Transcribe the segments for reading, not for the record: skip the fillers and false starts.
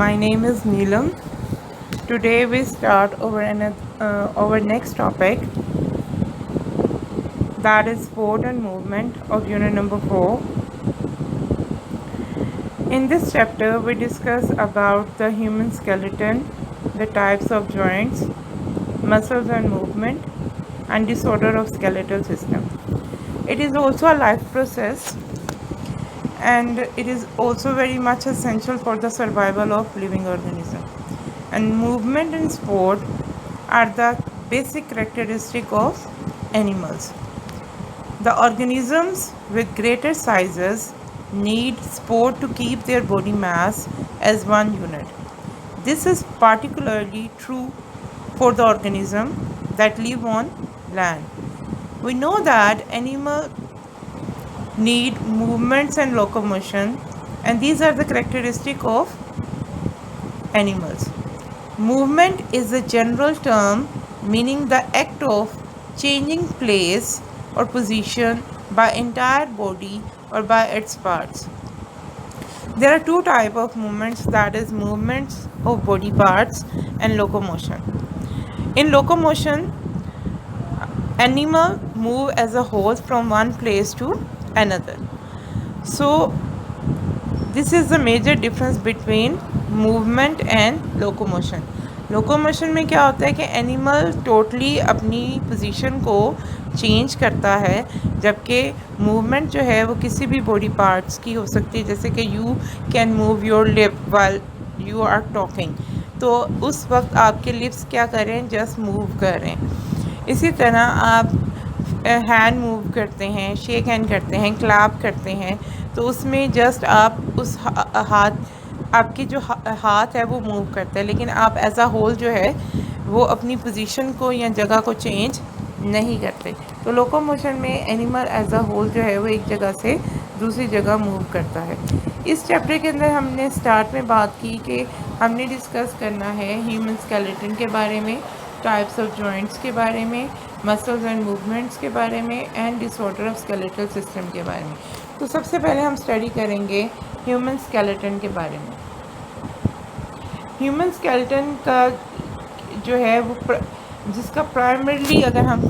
My name is Neelam. Today we start our next topic, that is sport and movement of unit number 4. In this chapter we discuss about the human skeleton, the types of joints, muscles and movement, and disorder of skeletal system. It is also a life process, and it is also very much essential for the survival of living organism. And movement and sport are the basic characteristic of animals. The organisms with greater sizes need sport to keep their body mass as one unit. This is particularly true for the organisms that live on land. We know that animals need movements and locomotion, and these are the characteristic of animals. Movement is a general term meaning the act of changing place or position by entire body or by its parts. There are two types of movements, that is movements of body parts and locomotion. In locomotion, animal move as a whole from one place to another. So this is the major difference between movement and locomotion. Locomotion में क्या होता है कि animal totally अपनी position को change करता है, जबकि मूवमेंट जो है वो किसी भी बॉडी पार्ट्स की हो सकती है. जैसे कि you can move your lip while you are talking, तो उस वक्त आपके लिप्स क्या कर रहे हैं, जस्ट मूव कर रहे हैं. इसी तरह आप हैंड मूव करते हैं, शेक हैंड करते हैं, क्लैप करते हैं, तो उसमें जस्ट आप उस हाथ आपके जो हाथ है वो मूव करता है, लेकिन आप एज अ होल जो है वो अपनी पोजीशन को या जगह को चेंज नहीं करते. तो लोकोमोशन में एनिमल एज अ होल जो है वो एक जगह से दूसरी जगह मूव करता है. इस चैप्टर के अंदर हमने स्टार्ट में बात की कि हमने डिस्कस करना है ह्यूमन स्केलेटन के बारे में, टाइप्स ऑफ जॉइंट्स के बारे में, मसल्स एंड मूवमेंट्स के बारे में, and disorder of skeletal system के बारे में. तो सबसे पहले हम स्टडी करेंगे ह्यूमन स्केलेटन के बारे में. ह्यूमन स्केलेटन का जो है वो जिसका प्राइमरीली अगर हम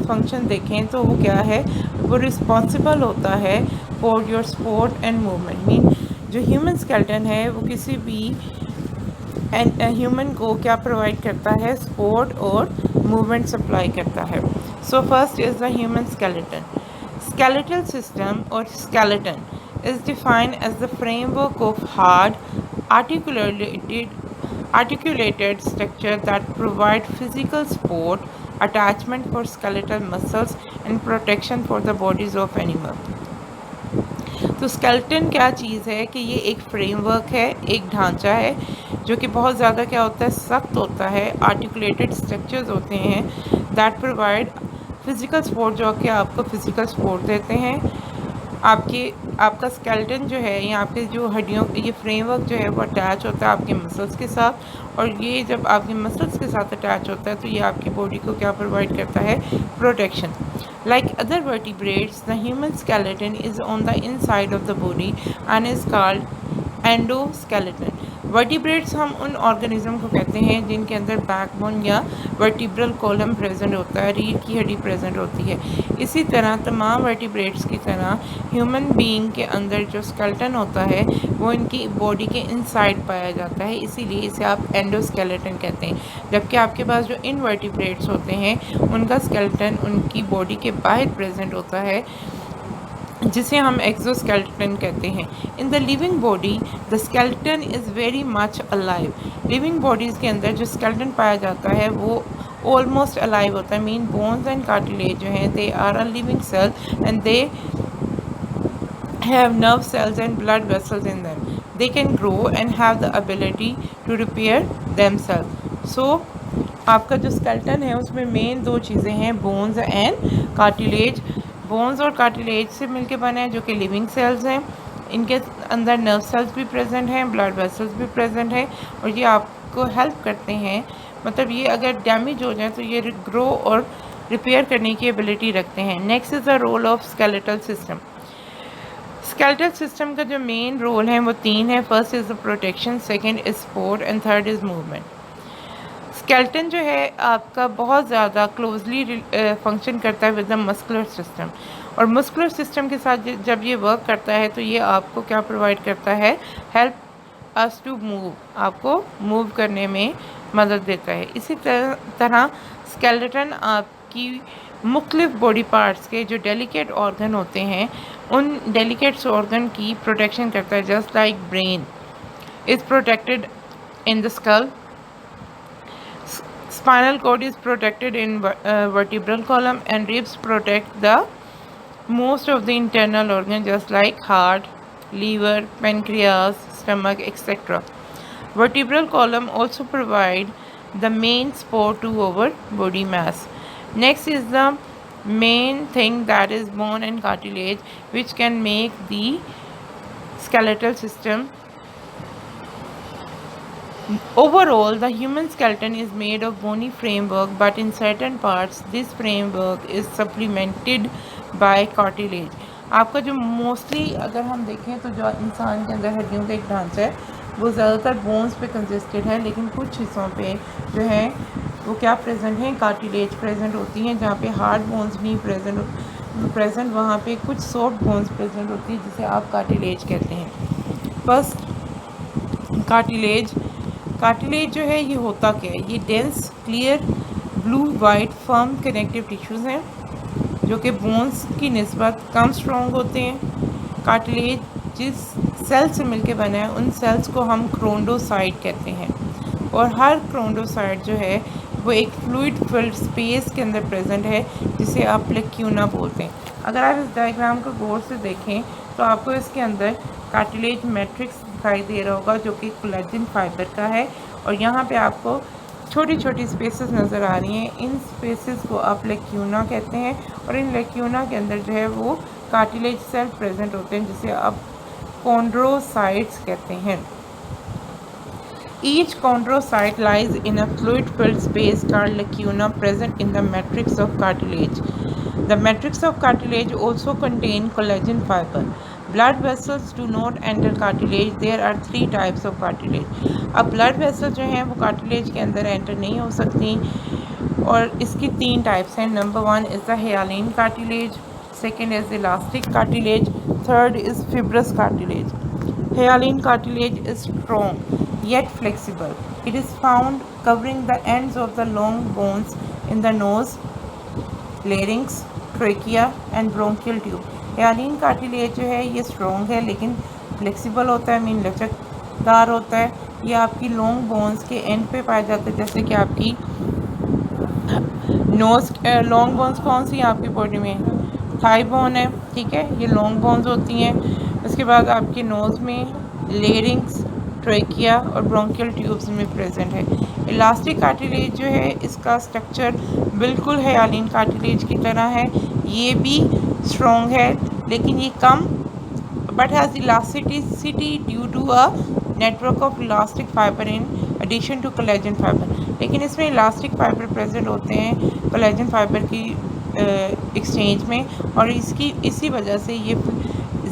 फंक्शन देखें तो वो क्या है, वो रिस्पॉन्सिबल होता है for your sport and movement. Mean जो ह्यूमन स्केलेटन है वो किसी भी ह्यूमन को क्या प्रोवाइड करता है, स्पोर्ट और मूवमेंट सप्लाई करता है. So first is the human skeleton. Skeletal system or skeleton is defined as the framework of hard, articulated structure that provide physical support, attachment for skeletal muscles, and protection for the bodies of animal. तो skeleton क्या चीज़ है कि ये एक framework है, एक ढांचा है जो कि बहुत ज़्यादा क्या होता है, सख्त होता है. आर्टिकुलेटेड स्ट्रक्चर्स होते हैं दैट प्रोवाइड फिज़िकल सपोर्ट, जो कि आपको फिज़िकल सपोर्ट देते हैं. आपका स्केलेटन जो है या आपके जो हड्डियों, ये फ्रेमवर्क जो है वो अटैच होता है आपके मसल्स के साथ, और ये जब आपके मसल्स के साथ अटैच होता है तो ये आपकी बॉडी को क्या प्रोवाइड करता है, protection. Like other vertebrates, the human skeleton is on the inside of the body and is called endoskeleton. Vertebrates हम उन ऑर्गेनिज्म को कहते हैं जिनके अंदर बैकबोन या वर्टिब्रल कॉलम प्रेजेंट होता है, रीढ़ की हड्डी प्रेजेंट होती है. इसी तरह तमाम वर्टिब्रेट्स की तरह ह्यूमन बीइंग के अंदर जो स्केलेटन होता है वो इनकी बॉडी के इनसाइड पाया जाता है, इसीलिए इसे आप एंडोस्केलेटन कहते हैं. जबकि आपके पास जो इनवर्टिब्रेट्स होते हैं उनका स्केलेटन उनकी बॉडी के बाहर प्रेजेंट होता है, जिसे हम एक्सोस्केलेटन कहते हैं. In the living body the skeleton is very much alive. Living bodies के अंदर जो स्केलेटन पाया जाता है वो ऑलमोस्ट अलाइव होता है. मीन बोन्स एंड कार्टिलेज जो हैं they are a living cell and they have nerve cells and blood vessels in them. They can grow and have the ability to repair themselves. So आपका जो skeleton है उसमें main दो चीज़ें हैं, bones and cartilage. Bones और cartilage से मिलके बने हैं जो कि लिविंग सेल्स हैं. इनके अंदर नर्व सेल्स भी प्रेजेंट हैं, ब्लड वेसल्स भी प्रेजेंट हैं, और ये आपको हेल्प करते हैं, मतलब ये अगर डैमेज हो जाए तो ये ग्रो और रिपेयर करने की एबिलिटी रखते हैं. Next is the role of skeletal system. Skeletal system का जो मेन रोल है वो 3 है। First is the protection, second is support and third is movement. Skeleton जो है आपका बहुत ज़्यादा क्लोजली फंक्शन करता है विद द मस्कुलर सिस्टम, और मस्कुलर सिस्टम के साथ जब ये वर्क करता है तो ये आपको क्या प्रोवाइड करता है, हेल्प अस टू मूव, आपको मूव करने में मदद देता है। इसी तरह स्केलेटन आपकी मुख्तलिफ बॉडी पार्ट्स के जो डेलिकेट ऑर्गन होते हैं उन डेलिकेट ऑर्गन की प्रोटेक्शन करता है। Just like brain is protected in the skull, spinal cord is protected in vertebral column, and ribs protect the most of the internal organs just like heart, liver, pancreas, stomach, etc. Vertebral column also provide the main support to our body mass. Next is the main thing, that is bone and cartilage, which can make the skeletal system. Overall, the human skeleton is made of bony framework, but in certain parts, this framework is supplemented by cartilage. आपका जो mostly अगर हम देखें तो जो इंसान के अंदर हड्डियों का एक ढांचा है वो ज़्यादातर बोन्स पे कंसिस्टेड है, लेकिन कुछ हिस्सों पे जो है वो क्या प्रेजेंट है, कार्टिलेज प्रेजेंट होती हैं। जहाँ पे हार्ड बोन्स नहीं प्रेजेंट वहाँ पे कुछ सॉफ्ट बोन्स प्रेजेंट होती है जिसे आप कार्टिलेज कहते हैं। फर्स्ट कार्टिलेज जो है ये होता क्या है, ये dense clear blue white firm connective tissues हैं जो कि बोन्स की निस्बत कम स्ट्रॉन्ग होते हैं। कार्टिलेज जिस सेल से मिलके बना है उन सेल्स को हम क्रोंडोसाइट कहते हैं, और हर क्रोंडोसाइट जो है वो एक फ्लूइड फिल्ड स्पेस के अंदर प्रेजेंट है जिसे आप प्लेक्यूना बोलते हैं। अगर आप इस डायग्राम को गौर से देखें तो आपको इसके अंदर कार्टिलेज मैट्रिक्स दिखाई दे रहा होगा जो कि कोलेजन फाइबर का है, और यहाँ पे आपको छोटी छोटी स्पेसेस नज़र आ रही हैं। इन स्पेसेस को आप लेक्यूना कहते हैं, और इन लेक्यूना के अंदर जो है वो कार्टिलेज सेल प्रेजेंट होते हैं जिसे आप कॉन्ड्रोसाइट्स कहते हैं। Each chondrocyte lies in a fluid-filled space called lacuna present in the matrix of cartilage. The matrix of cartilage also contains collagen fiber. Blood vessels do not enter cartilage. There are 3 types of cartilage. अब blood vessels जो हैं वो cartilage के अंदर enter नहीं हो सकती, और इसकी 3 टाइप्स हैं। Number 1 is the hyaline cartilage, second is elastic cartilage, third is fibrous cartilage. Hyaline cartilage is strong yet flexible. It is found covering the ends of the long bones in the nose, larynx, trachea and bronchial tube. Hyaline cartilage जो है ये strong है लेकिन flexible होता है, mean लचकदार होता है। ये आपकी लॉन्ग बोन्स के एंड पे पाया जाता है, जैसे कि आपकी नोज लॉन्ग बोन्स कौन सी है आपकी बॉडी में, थाई बोन है, ठीक है, ये लॉन्ग बोन्स होती हैं। उसके बाद आपके नोज़ में लेरिंग्स, ट्रेकिया और ब्रोंकियल ट्यूब्स में प्रेजेंट है। इलास्टिक कार्टिलेज जो है इसका स्ट्रक्चर बिल्कुल हयालीन कार्टिलेज की तरह है, ये भी स्ट्रॉन्ग है लेकिन ये कम but has elasticity due to a network of elastic fiber in addition to collagen fiber. लेकिन इसमें इलास्टिक फाइबर प्रेजेंट होते हैं कोलेजन फाइबर की एक्सचेंज में, और इसी वजह से ये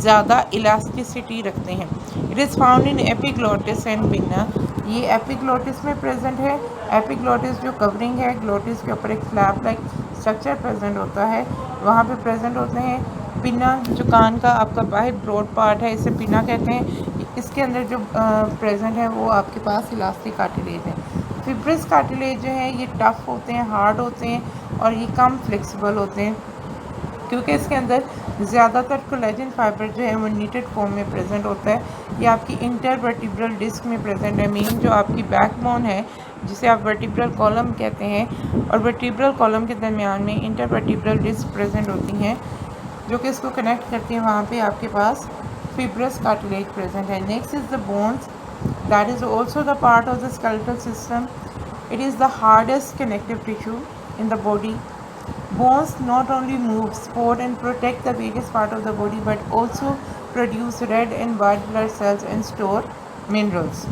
ज़्यादा इलास्टिसिटी रखते हैं। It is found in epiglottis and पिना। ये एपिग्लोटिस में प्रेजेंट है। एपिग्लोटिस जो कवरिंग है, ग्लोटिस के ऊपर एक फ्लैप लाइक स्ट्रक्चर प्रेजेंट होता है, वहाँ पे प्रेजेंट होते हैं। पिना जो कान का आपका बाहर ब्रॉड पार्ट है, इसे पिना कहते हैं। इसके अंदर जो प्रेजेंट है वो आपके पास इलास्टिक कार्टिलेज है। फिब्रस कार्टिलेज जो है ये टफ़ होते हैं, हार्ड होते हैं, और ये कम फ्लेक्सिबल होते हैं क्योंकि इसके अंदर ज़्यादातर कोलेजन फाइबर जो है वो नीटेड फॉर्म में प्रेजेंट होता है। ये आपकी इंटरवर्टिब्रल डिस्क में प्रेजेंट है, मीन जो आपकी बैकबोन है जिसे आप वर्टिब्रल कॉलम कहते हैं, और वर्टिब्रल कॉलम के दरमियान में इंटरवर्टिब्रल डिस्क प्रेजेंट होती हैं जो कि इसको कनेक्ट करती हैं। वहाँ पे आपके पास फिब्रस कार्टिलेज प्रेजेंट है। Next is the bones, that is also the part of the skeletal system. It is the hardest connective tissue in the body. Bones not only move, support and protect the various parts of the body but also produce red and white blood cells and store minerals.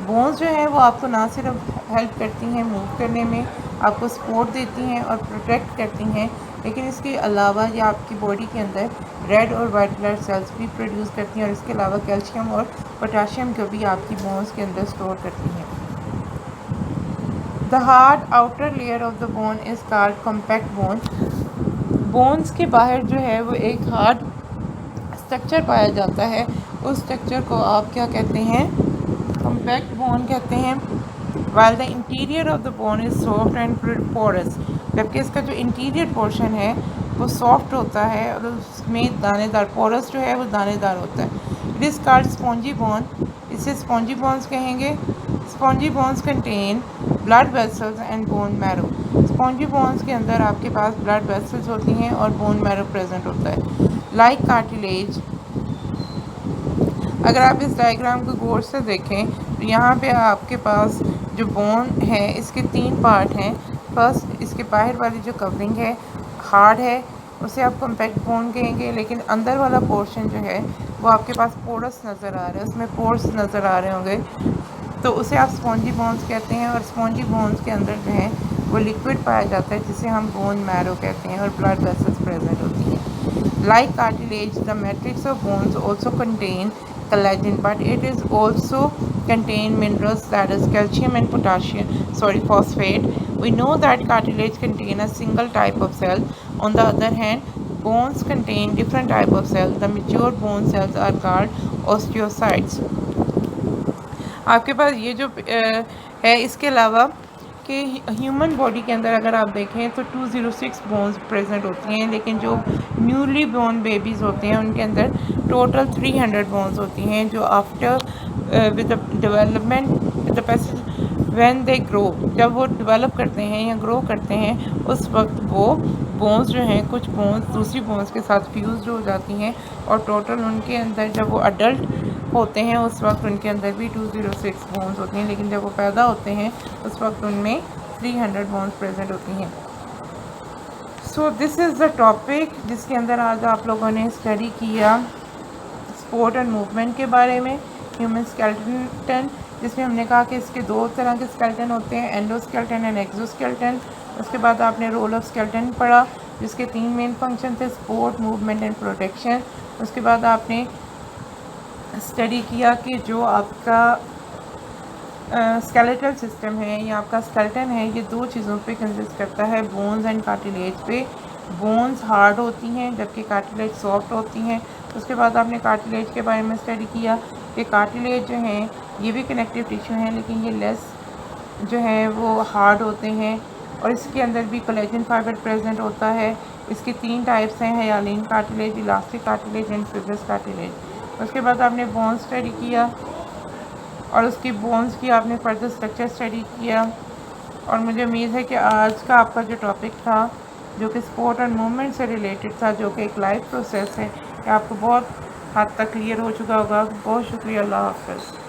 Bones जो है वो आपको ना सिर्फ help करती हैं move करने में, आपको सपोर्ट देती हैं और प्रोटेक्ट करती हैं लेकिन इसके अलावा ये आपकी बॉडी के अंदर रेड और वाइट ब्लड सेल्स भी प्रोड्यूस करती हैं और इसके अलावा कैल्शियम और पोटाशियम को भी आपकी बोन्स के अंदर स्टोर करती हैं। The hard outer layer of the bone is called compact bone. Bones के बाहर जो है वो एक हार्ड स्ट्रक्चर पाया जाता है, उस स्ट्रक्चर को आप क्या कहते हैं, कॉम्पैक्ट बोन कहते हैं। while the interior of the bone is soft and porous, जबकि इसका जो इंटीरियर पोर्शन है वो सॉफ्ट होता है और उसमें दानेदार, पोरस जो है वो दानेदार होता है। It is called spongy bone, इसे स्पॉन्जी बोन्स कहेंगे। Spongy bones contain blood vessels and bone marrow. Spongy bones के अंदर आपके पास ब्लड वेसल्स होती हैं और बोन मैरो प्रेजेंट होता है। लाइक कार्टिलेज, अगर आप इस डायग्राम को गौर से देखें तो यहाँ पे आपके पास जो बोन है इसके 3 पार्ट हैं। फर्स्ट, इसके बाहर वाली जो कवरिंग है हार्ड है, उसे आप कॉम्पैक्ट बोन कहेंगे, लेकिन अंदर वाला पोर्शन जो है वो आपके पास पोरस नज़र आ रहा है, उसमें पोर्स नज़र आ रहे होंगे, तो उसे आप स्पॉन्जी बोन्स कहते हैं। और स्पॉन्जी बोन्स के अंदर जो है वो लिक्विड पाया जाता है जिसे हम बोन मैरो कहते हैं और ब्लड वेसल्स प्रेजेंट होती हैं। Like cartilage, the matrix of bones also contain collagen, but it is also contain minerals, that is calcium and potassium, phosphate. We know that cartilage contain a single type of cell. On the other hand, bones contain different type of cells. The mature bone cells are called osteocytes. आपके पास ये जो है, इसके अलावा कि human body के अंदर अगर आप देखें तो 206 बोन्स प्रेजेंट होती हैं, लेकिन जो न्यूली बोर्न बेबीज़ होते हैं उनके अंदर टोटल 300 बोन्स होती हैं, जो after with development the passage when they grow, जब वो डेवलप करते हैं या ग्रो करते हैं उस वक्त वो बोन्स जो हैं, कुछ बोन्स दूसरी बोन्स के साथ फ्यूज़ हो जाती हैं और टोटल उनके अंदर जब वो अडल्ट होते हैं उस वक्त उनके अंदर भी 206 बोन्स होती हैं, लेकिन जब वो पैदा होते हैं उस वक्त उनमें 300 बोन्स प्रेजेंट होती हैं। So this is the topic जिसके अंदर आज आप लोगों ने स्टडी किया स्पोर्ट एंड मूवमेंट के बारे में, ह्यूमन स्केलेटन, जिसमें हमने कहा कि इसके 2 तरह के स्केलेटन होते हैं, एंडोस्केलेटन एंड एक्सोस्केलेटन। उसके बाद आपने रोल ऑफ स्केलेटन पढ़ा जिसके 3 मेन फंक्शन थे, स्पोर्ट, मूवमेंट एंड प्रोटेक्शन। उसके बाद आपने स्टडी किया कि जो आपका स्केलेटल सिस्टम है या आपका स्केलेटन है ये 2 चीज़ों पे कंसिस्ट करता है, बोन्स एंड कार्टिलेज पे। बोन्स हार्ड होती हैं जबकि कार्टिलेज सॉफ्ट होती हैं। उसके बाद आपने कार्टिलेज के बारे में स्टडी किया कि कार्टिलेज जो हैं ये भी कनेक्टिव टिश्यू हैं, लेकिन ये लेस जो है वो हार्ड होते हैं और इसके अंदर भी कोलेजन फाइबर प्रेजेंट होता है। इसकी 3 टाइप्स हैं, hyaline cartilage, elastic cartilage and fibrous cartilage. उसके बाद आपने बोन्स स्टडी किया और उसकी बोन्स की आपने फर्दर स्ट्रक्चर स्टडी किया और मुझे उम्मीद है कि आज का आपका जो टॉपिक था जो कि स्पोर्ट एंड मूवमेंट से रिलेटेड था, जो कि एक लाइफ प्रोसेस है, कि आपको बहुत हद तक क्लियर हो चुका होगा। बहुत शुक्रिया, अल्लाह हाफ़िज़।